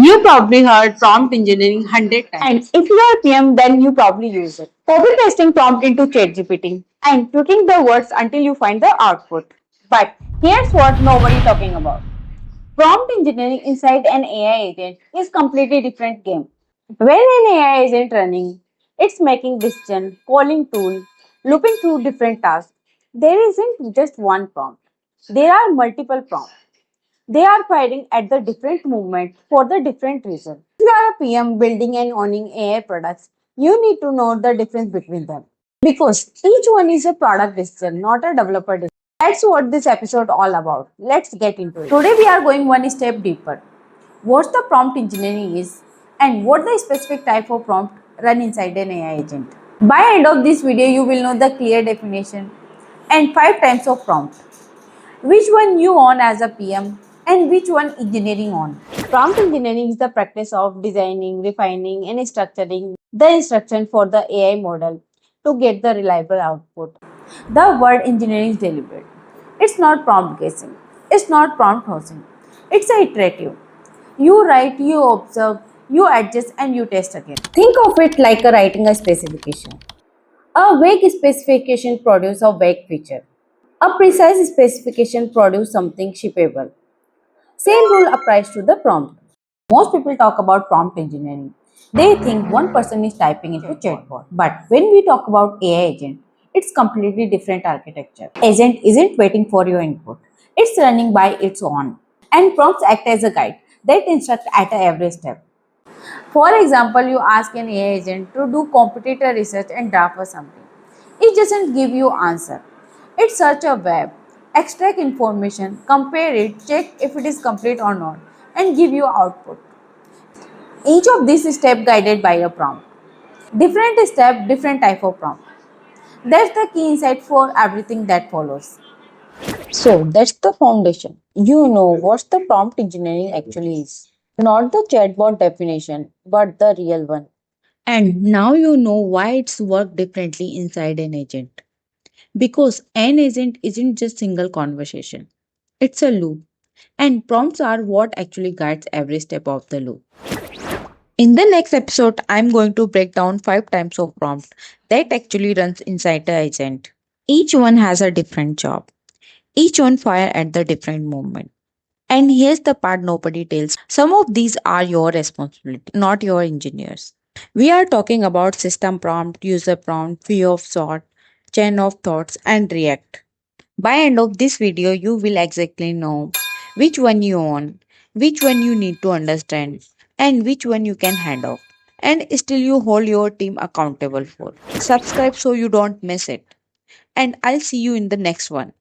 You probably heard prompt engineering 100 times. And if you are PM, then you probably use it. Copy pasting prompt into ChatGPT and tweaking the words until you find the output. But here's what nobody talking about. Prompt engineering inside an AI agent is completely different game. When an AI isn't running, it's making decision, calling tool, looping through different tasks. There isn't just one prompt. There are multiple prompts. They are firing at the different movement for the different reason. If you are a PM building and owning AI products, you need to know the difference between them. Because each one is a product decision, not a developer decision. That's what this episode all about. Let's get into it. Today we are going one step deeper. What the prompt engineering is and what the specific type of prompt run inside an AI agent. By end of this video, you will know the clear definition and 5 types of prompt. Which one you own as a PM and which one engineering on? Prompt engineering is the practice of designing, refining, and structuring the instruction for the AI model to get the reliable output. The word engineering is deliberate. It's not prompt guessing. It's not prompt housing. It's a iterative. You write, you observe, you adjust, and you test again. Think of it like a writing a specification. A vague specification produces a vague feature. A precise specification produces something shippable. Same rule applies to the prompt. Most people talk about prompt engineering. They think one person is typing into chatbot. But when we talk about AI agent, it's completely different architecture. Agent isn't waiting for your input. It's running by its own. And prompts act as a guide that instruct at every step. For example, you ask an AI agent to do competitor research and draft for something. It doesn't give you answer. It search a web, extract information, compare it, check if it is complete or not, and give you output. Each of these is step guided by a prompt. Different step, different type of prompt. That's the key insight for everything that follows. So that's the foundation. You know what the prompt engineering actually is. Not the chatbot definition, but the real one. And now you know why it's work differently inside an agent. Because an agent isn't just single conversation. It's a loop. And prompts are what actually guides every step of the loop. In the next episode, I'm going to break down 5 types of prompt that actually runs inside the agent. Each one has a different job. Each one fire at the different moment. And here's the part nobody tells. Some of these are your responsibility, not your engineers. We are talking about system prompt, user prompt, view of sort, chain of thoughts, and react. By end of this video, you will exactly know which one you own, which one you need to understand, and which one you can hand off. And still you hold your team accountable for. Subscribe so you don't miss it. And I'll see you in the next one.